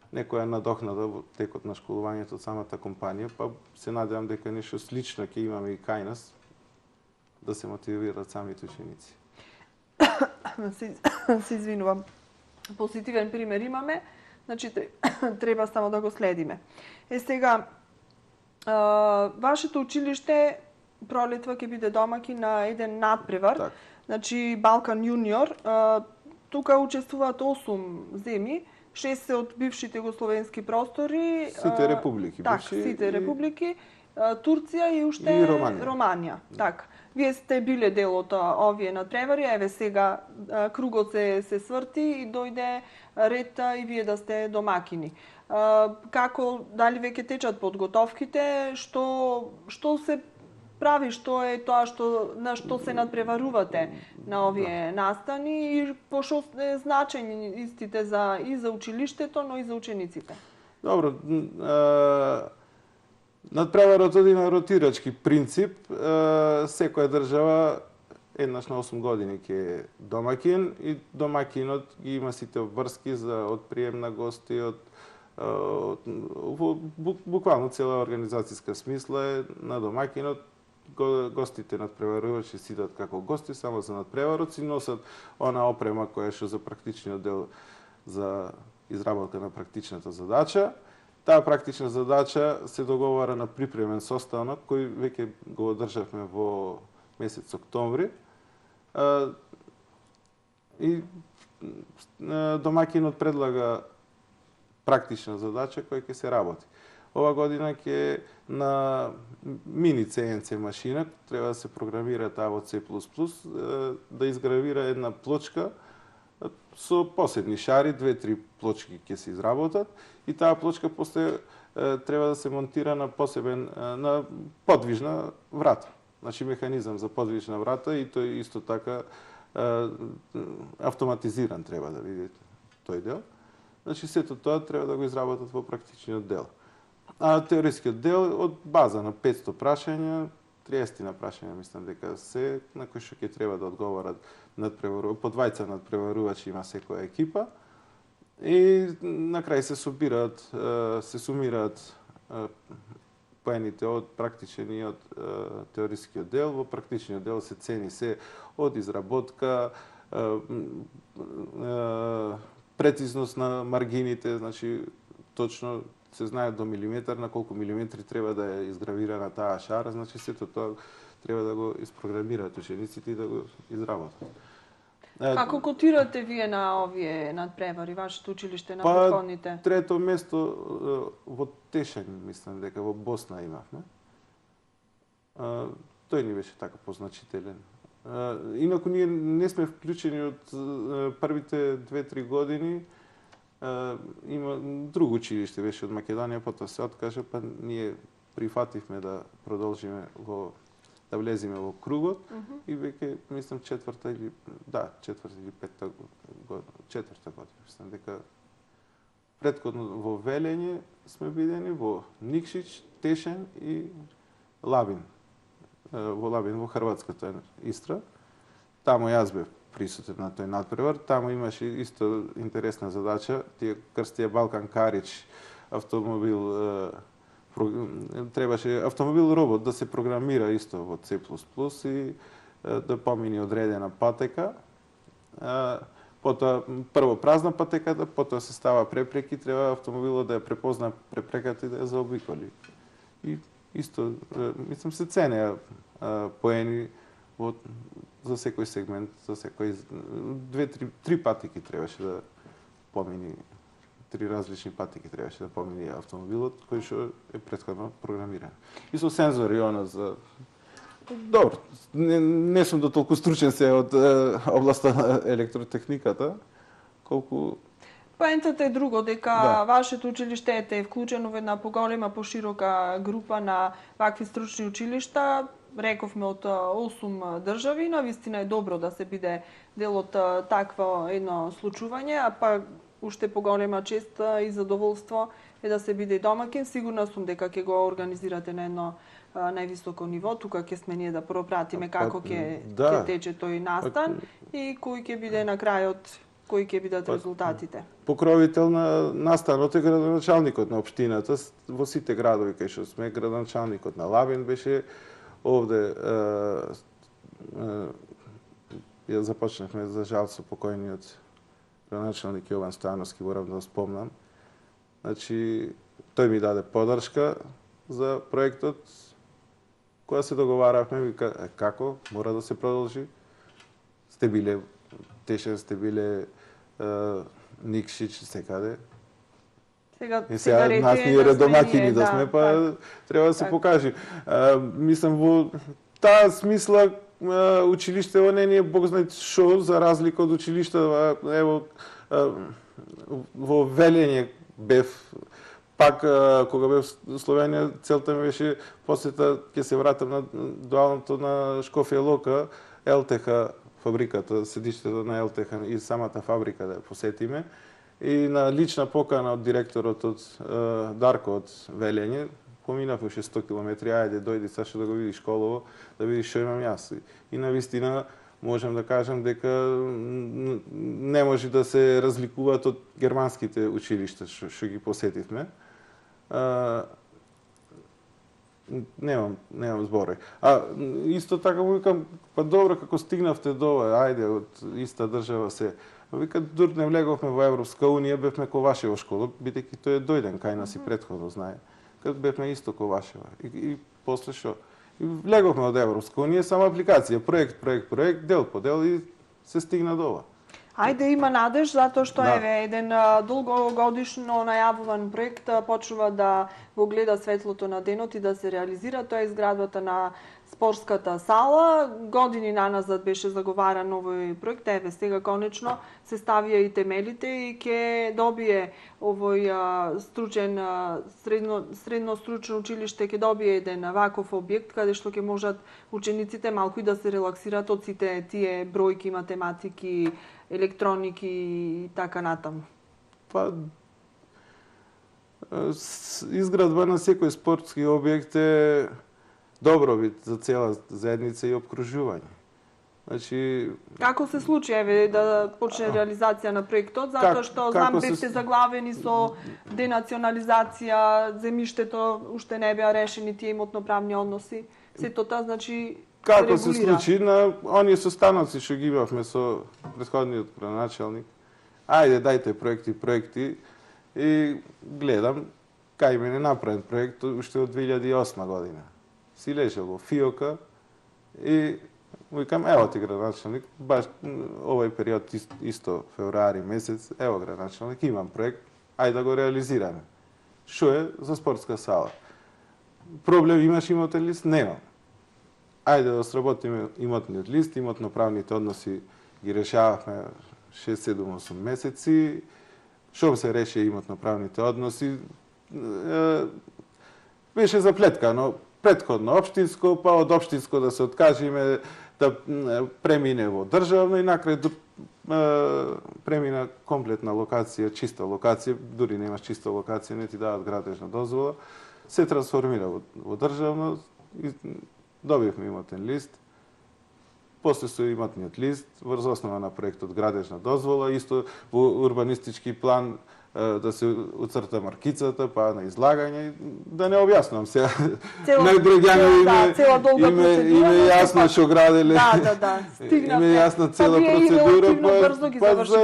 некоја надокнада во текот на школувањето од самата компанија, па се надевам дека нешто слично ќе имаме и кај нас да се мотивираат самите ученици. Се извинувам. Позитивен пример имаме, значи треба само да го следиме. Сега, вашето училиште пролетва ќе биде домаќин на еден надпревар, Так. значи Балкан Јуниор. Тука учествуваат 8 земји, 6 се од бившите југословенски простори. Сите републики Так, бивши сите републики. Турција и уште и Романија. Так. Вие сте биле дел од овие надпревари, еве сега кругот се сврти и дојде ред и вие да сте домакини. Како, дали веќе течат подготовките, што се прави, што е тоа на што се надпреварувате на овие настани и по што е значање истите и за училиштето, но и за учениците? Добро, надпреварот оди на ротирачки принцип. Секоја држава еднаш на 8 години ќе е домакин и домакинот ги има сите обврски од прием на гости, буквално цела организацијска смисла е на домакинот. Гостите надпреварувачи си идат како гости, само за надпреварот си носат она опрема која што за практичниот дел за изработка на практичната задача. Таа практична задача се договара на припремен состанок кој веќе го одржавме во месец октомври. И домакинот предлага практична задача која ќе се работи. Ова година ќе на мини CNC машина треба да се програмира таа во C++, да изгравира една плочка со посебни шари, 2-3 плочки ќе се изработат и таа плочка после треба да се монтира на на подвижна врата. Значи механизам за подвижна врата и тој исто така автоматизиран треба да видите тој дел. Значи сето тоа треба да го изработат во практичниот дел. А теорискиот дел од база на 500 прашања, 30 на прашања мислам дека се на кои што ќе треба да одговорат по двајца надпреварувачи има секоја екипа. И на крај се сумираат поените од практичен и од теорискиот дел. Во практичниот дел се цени се од изработка, прецизност на маргините, значи точно се знае до милиметар на колку милиметри треба да е изгравирана таа шара, значи сето тоа треба да го испрограмираат учениците и да го изработат. Како котирате вие на овие надпревари, вашето училиште на претходните? Трето место во Тешањ, мислам дека во Босна имавме. Тој ни беше така позначителен. Инаку ние не сме вклучени од првите 2-3 години. Има друго училиште беше од Македонија, потоа се откажа, па ние прифативме да продолжиме да влеземе во кругот и веќе мислам четврта или петта година. Мислам дека претходно во Велење сме видени, во Никшич, Тешањ и Лабин. Во Лабин, во Хрватската Истра. Таму јас бев присутен на тој надпревар. Таму имаше исто интересна задача. Тие крстија Балкан Карич автомобил требаше автомобил робот да се програмира исто во C++ и да помине одредена патека. Потоа прво празна патеката, потоа се става препреки, треба автомобилот да ја препозна препреката и да ја заобиколи. И исто, мислам се ценеа поени за секој сегмент, за секој 2-3 патеки требаше да помини 3 различни патеки требаше да помине автомобилот, кој што е претходно програмиран. И со сензори она за добро, не сум до толку стручен се од областа на електротехниката, колку Поентата е друго, дека вашето училиште е вклучено во една поголема, поширока група на вакви стручни училишта, рековме од 8 држави, навистина е добро да се биде дел од такво едно случување, а па уште поголема чест и задоволство е да се биде домаќин. Сигурна сум дека ќе го организирате на едно највисоко ниво, тука ќе сме ние да пропратиме како ќе тече тој настан и кој ќе биде на крајот, кои ќе бидат резултатите. Покровител на настанот е градоначалникот на општината во сите градови кај што сме. Градоначалникот на Лабин беше овде, ја започнахме за жал со покојниот градоначалник Јован Стојановски, морам да го спомнам. Значи, тој ми даде поддршка за проектот. Кога се договаравме, вика, како, мора да се продолжи. Сте биле Тешен, сте биле Никшич, секаде. Сега нас ни е редомакини да сме, па треба да се покаже. Мислам, во таа смисла училиштето не е бог знае шо, за разлика од училишта, ево, во Велење бев, пак кога бев в Словенија, целта ми беше посета, ќе се вратам на дуалното на Шкофја Лока, ЛТХ фабриката, седиштето на ЛТХ и самата фабрика да ја посетиме. И на лична покана од директорот од Дарко од Велење, поминав уште 100 километри, ајде дојди сашто да го видиш школово, да видиш што имам јас. И навистина можам да кажам дека не може да се разликуваат од германските училишта што ги посетивме. Немам збори. Исто така му викам, па добро, како стигнавте до ова, ајде, од иста држава се. Вика, дур не влеговме во Европска Унија, бевме ко Вашева школа, бидејќи тој е дојден кај нас и претходно знае. Кога бевме исто ко Вашева. И после што? И влеговме од Европска Унија, само апликација, проект, дел по дел и се стигна до ова. Ајде, има надеж, затоа што еве еден долгогодишно најавуван проект почнува да го гледа светлото на денот и да се реализира. Тоа е изградбата на спортската сала. Години наназад беше заговаран овој проект, еве сега конечно се ставија и темелите и ќе добие овој стручен средно стручно училиште, ќе добие еден ваков објект каде што ќе можат учениците малку и да се релаксираат од сите тие бројки, математики, електроники и така натаму. Па изградба на секој спортски објект е добробит за цела заедница и обкружување. Значи, како се случи еве да почне реализација на проектот, затоа што знам бевте заглавени со денационализација, земјиштето уште не беа решени тие имотно-правни односи. Сето тоа значи како се случи на оние состаноци што ги имавме со претходниот градоначалник. Ајде, дајте проекти и гледам кај мене направен проект уште од 2008 година. Си лежал во фиока и викам, ево ти градоначалник, баш овој период исто февруари месец, ево градоначалник, имам проект, ајде да го реализираме. Шо е за спортска сала? Проблем имаш имотен лист? Немам. Ајде да сработиме имотниот лист, имотно-правните односи ги решававме 6-7-8 месеци. Шо се реши имотно-правните односи? Беше заплеткано претходно општинско, па од општинско да се откажеме, да премине во државно и накрај премина комплетна локација, чиста локација, дури немаш чиста локација, не ти дават градежна дозвола, се трансформира во државно, добивме имотен лист, после со имотниот лист, врз основа на проектот градежна дозвола, исто во урбанистички план да се уцрта маркицата, па на излагање, да не објаснувам сега. Најдраѓани име јасно што граделе. Име јасна цела процедура, па за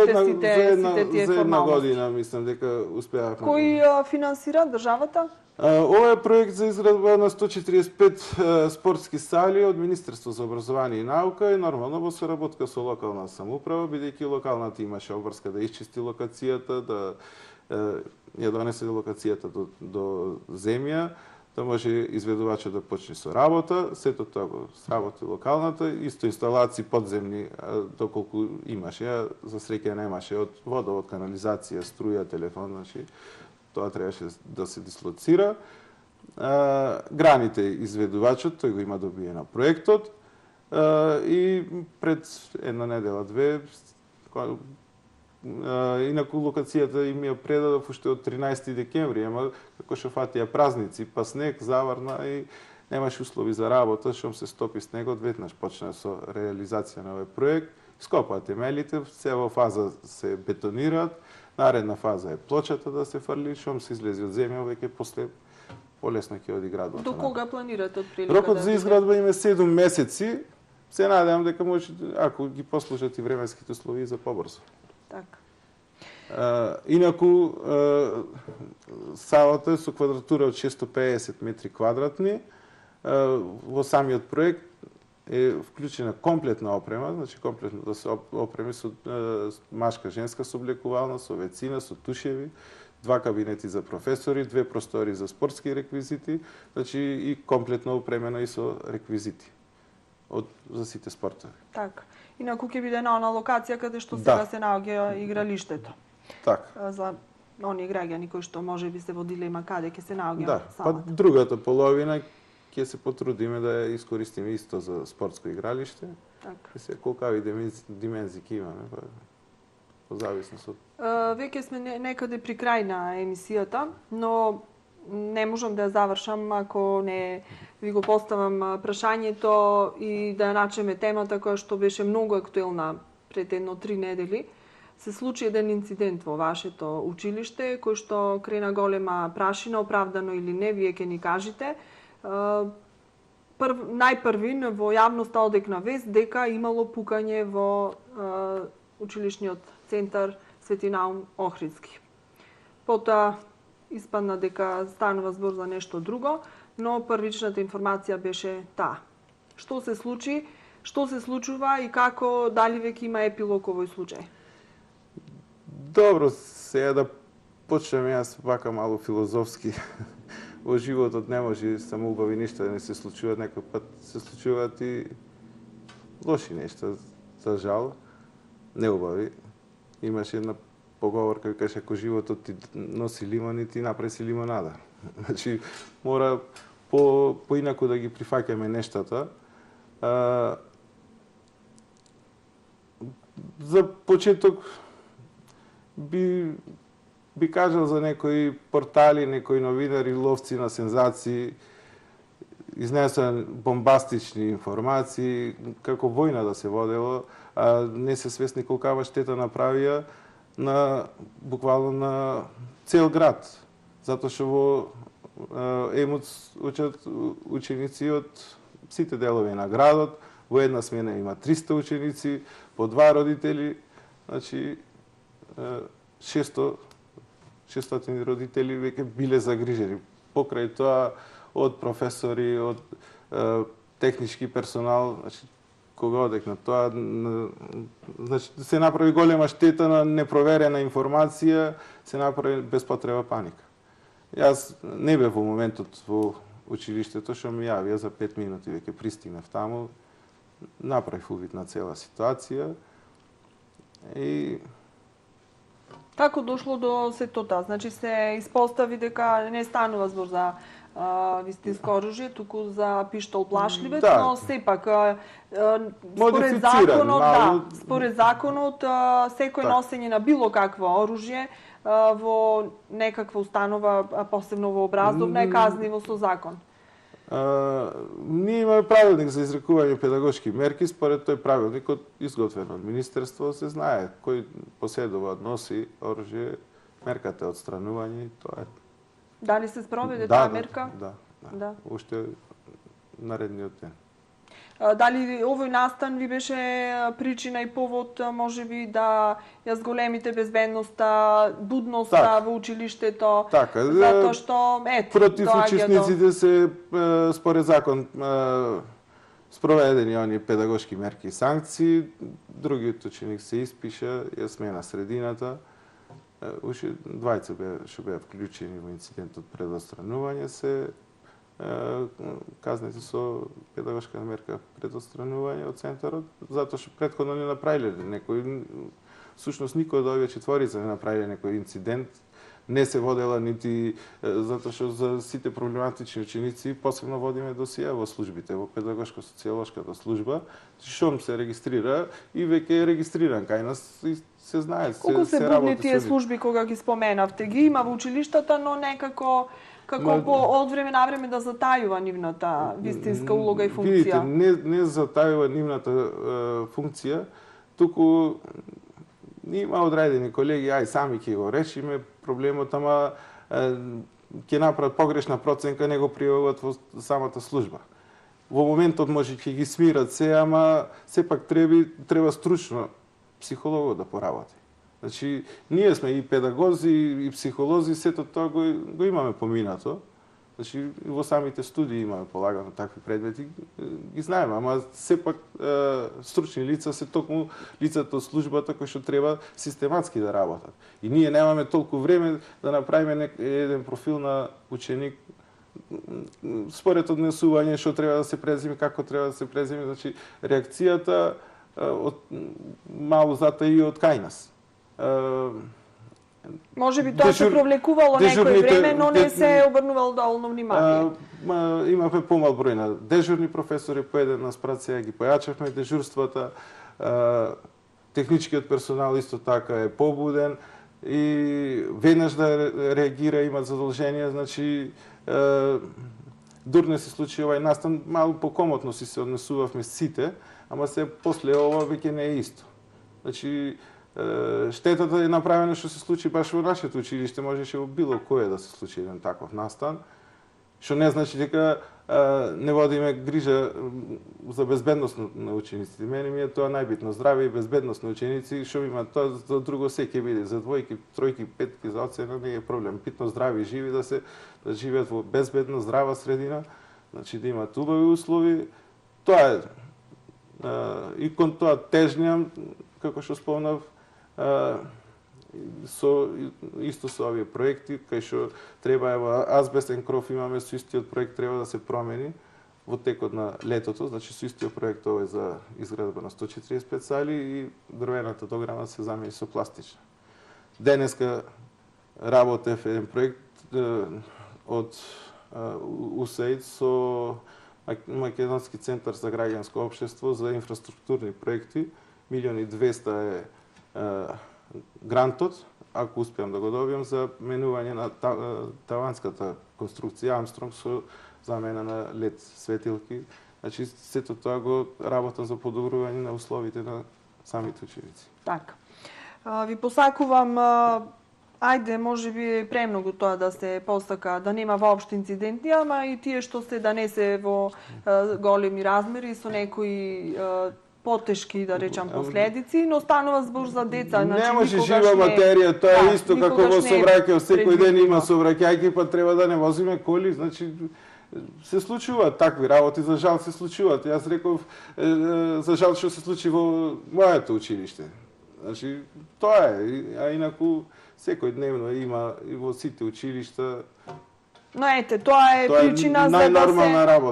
една година мислам дека успеавме. Кој финансира државата? Ова е проект за изградба на 145 спортски сали од Министерство за образование и наука и нормално во соработка со локална самоуправа, бидејќи локалната имаше обврска да исчисти локацијата, да ја донесе локацијата до земја, да може изведувачот да почне со работа, сето тоа го сработи локалната, исто инсталации подземни, доколку имаше, за среќа немаше од водовод, канализација, струја, телефон, значи тоа требаше да се дислоцира. Граните изведувачот, тој го има добиена проектот, и пред една недела, две, инаку локацијата им ја предадов уште од 13 декември, ама како што фатија празници, па снег заврна и немаше услови за работа, шом се стопи снегот, веднаш почна со реализација на овој проект, скопаат темелите, се во фаза се бетонираат, наредна фаза е плочата да се фрли, шом се излези од земја, веќе после полесно ќе оди градот. До кога планирате отприлика? Рокот за изградба им е 7 месеци. Се надевам дека може, ако ги послушат и временските услови, за побрзо. Така. Инаку, салата е со квадратура од 650 метри квадратни. Во самиот проект е вклучена комплетна опрема, значи комплетно да се опреми со машка, женска соблекувална, со вецина, со тушеви, 2 кабинети за професори, 2 простори за спортски реквизити, значи и комплетно опремено и со реквизити за сите спортови. Така. Инаку ќе биде на она локација каде што сега се наоѓа игралиштето. Така. За оние граѓани кои што може би се во дилема каде ќе се наоѓа салата. Па другата половина ќе се потрудиме да ја искористиме исто за спортско игралиште. Така. Се колкави димензии ќе имаме, па по зависност од... Веќе сме некаде при крај на емисијата, но не можам да ја завршам ако не ви го поставам прашањето и да ја начнеме темата која што беше многу актуелна пред 1-3 недели. Се случи еден инцидент во вашето училиште, кој што крена голема прашина, оправдано или не, вие ќе ни кажете. Најпрвин во јавноста одекна вест дека имало пукање во училишниот центар Свети Наум Охридски. Потоа испадна дека станува збор за нешто друго, но првичната информација беше таа. Што се случи, што се случува и како, дали веќе има епилог овој случај? Добро, сега да почнем јас вака малку филозофски. Во животот не може само убави нешта да не се случуваат, некој пат се случуваат и лоши нешта, за жал, неубави. Имаше една поговорка, каже, ако животот ти носи лимони, ти направи си лимонада. Значи, мора поинаку да ги прифаќаме нештата. За почеток би кажал за некои портали, некои новинари, ловци на сензации, изнесува бомбастични информации, како војна да се водело, а не се свесни колкава штета направија буквално на цел град. Затоа што во ЕМУЦ учат ученици од сите делови на градот, во една смена има 300 ученици, по 2 родители, значи 600 родители веќе биле загрижени. Покрај тоа од професори, од технички персонал, значи кога одекна тоа, значи се направи голема штета на непроверена информација, се направи безпотреба паника. Јас не бев во моментот во училиштето, што ми јавија за 5 минути, веќе пристигнав таму, направив увид на цела ситуација и како дошло до сето тоа? Значи се испостави дека не станува збор за вистинско оружје, туку за пиштол плашливец, но сепак според законот секој носење на било какво оружје во некаква установа, посебно во образовна, е казниво со закон. Ние имаме правилник за изрекување педагошки мерки, според тој правилникот изготвен од Министерство се знае кој поседува, носи оружје, мерката е отстранување, тоа е. Дали се спроведе таа мерка? Да. Уште наредниот ден. Дали овој настан ви беше причина и повод, можеби, да ја зголемите безбедноста, будноста во училиштето? Така. Затоа што, против учесниците се, според закон, спроведени оние педагошки мерки и санкции, другиот ученик се испиша, ја смена средината уште двајца што беа вклучени во инцидентот предостранување, се казнети со педагошка мерка предостранување од центарот, затоа што претходно не направиле некој, всушност никој од овие четворица не направиле некој инцидент, не се водела нити, затоа што за сите проблематични ученици посебно водиме досија во службите, во педагошко-социолошката служба, шом се регистрира и веќе е регистриран кај нас и се знае, колку се будни тие служби кога ги споменавте, ги има во училиштата, но некако од време на време да затајува нивната вистинска улога и функција. Видите, не затајува нивната функција, туку има одредени колеги, сами ќе го решиме проблемот, ама ќе направат погрешна проценка, не го пријавуваат во самата служба. Во моментот може ќе ги смират се, ама сепак треба стручно психологот да поработи. Значи, ние сме и педагози, и психолози, сето тоа го имаме поминато. Значи, во самите студии имаме полагано такви предмети, ги знаеме, ама сепак стручни лица се токму лицата од службата кои што треба систематски да работат. И ние немаме толку време да направиме еден профил на ученик според однесување што треба да се преземи, како треба да се преземи, значи реакцијата малку затоа и од кај нас. Може би тоа се провлекувало некој време, но не се обрнувало доволно внимание. Имавме помал број на дежурни професори, по еден наспрат сега ги појачавме дежурствата, техничкиот персонал исто така е побуден и веднаш да реагира, имат задолженија, значи дур не се случи овај настан, малку покомотно си се однесувавме сите, ама се после ова веќе не е исто. Значи, штетата е направена што се случи баш во нашето училиште, можеше во било кое да се случи еден таков настан, што не значи дека не водиме грижа за безбедност на учениците. Мене ми е тоа најбитно, здраве и безбедност на ученици, што има тоа за друго се ќе биде, за двојки, тројки, петки за оцена не е проблем. Питно здрави и живи да живеат во безбедна, здрава средина, значи да имаат убави услови. Тоа е и кон тоа тежнеам, како што спомнав, исто со овие проекти, кај што треба, азбестен кров имаме, со истиот проект треба да се промени во текот на летото, значи со истиот проект ова е за изградба на 145 сали и дрвената дограма се замени со пластична. Денеска работев еден проект од УСАИД со Македонски центар за граѓанско општество за инфраструктурни проекти, 1.200.000 е грантот, ако успеам да го добиам, за менување на таванската конструкција Армстронг со замена на лед светилки. Значи, сето тоа го работа за подобрување на условите на самите ученици. Така. Ви посакувам, ајде, може би премногу тоа да се посака, да нема воопшто инциденти, ама и тие што се да не се во големи размери со некои потешки, да речам, последици, но станува збор за деца. Не може жива материја, тоа е исто како во сообраќај, секој ден има сообраќајки, па треба да не возиме коли, значи се случуваат такви работи, за жал се случуваат. Јас реков, за жал што се случи во моето училиште. Значи, тоа е, а инаку секој дневно има и во сите училишта. Но ете, тоа е причина за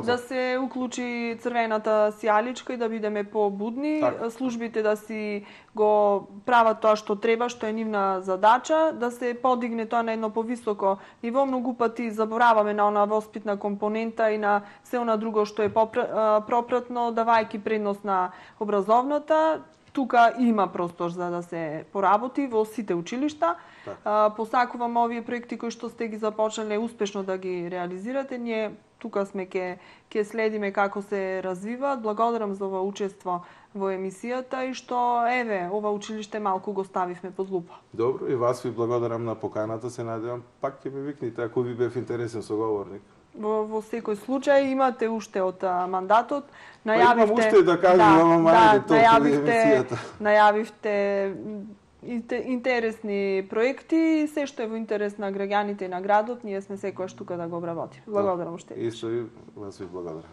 да се уклучи црвената сијаличка и да бидеме побудни, службите да си го прават тоа што треба, што е нивна задача, да се подигне тоа на едно повисоко ниво. Многу пати забораваме на она воспитна компонента и на се она друго што е пропратно, давајќи предност на образовната. Тука има простор за да се поработи во сите училишта. Посакувам овие проекти кои што сте ги започнале успешно да ги реализирате. Ние тука сме ќе следиме како се развиваат. Благодарам за ова учество во емисијата и што еве ова училиште малку го ставивме под лупа. Добро, и вас ви благодарам на поканата, се надевам пак ќе ме викните ако ви бев интересен соговорник. Во секој случај имате уште од мандатот. Најавивте, имам уште да кажам, ама мајде толку емисијата. Најавивте интересни проекти и се што е во интерес на граѓаните и на градот, ние сме секојаш тука да го обработиме. Благодарам уште. Исто и вас ви благодарам.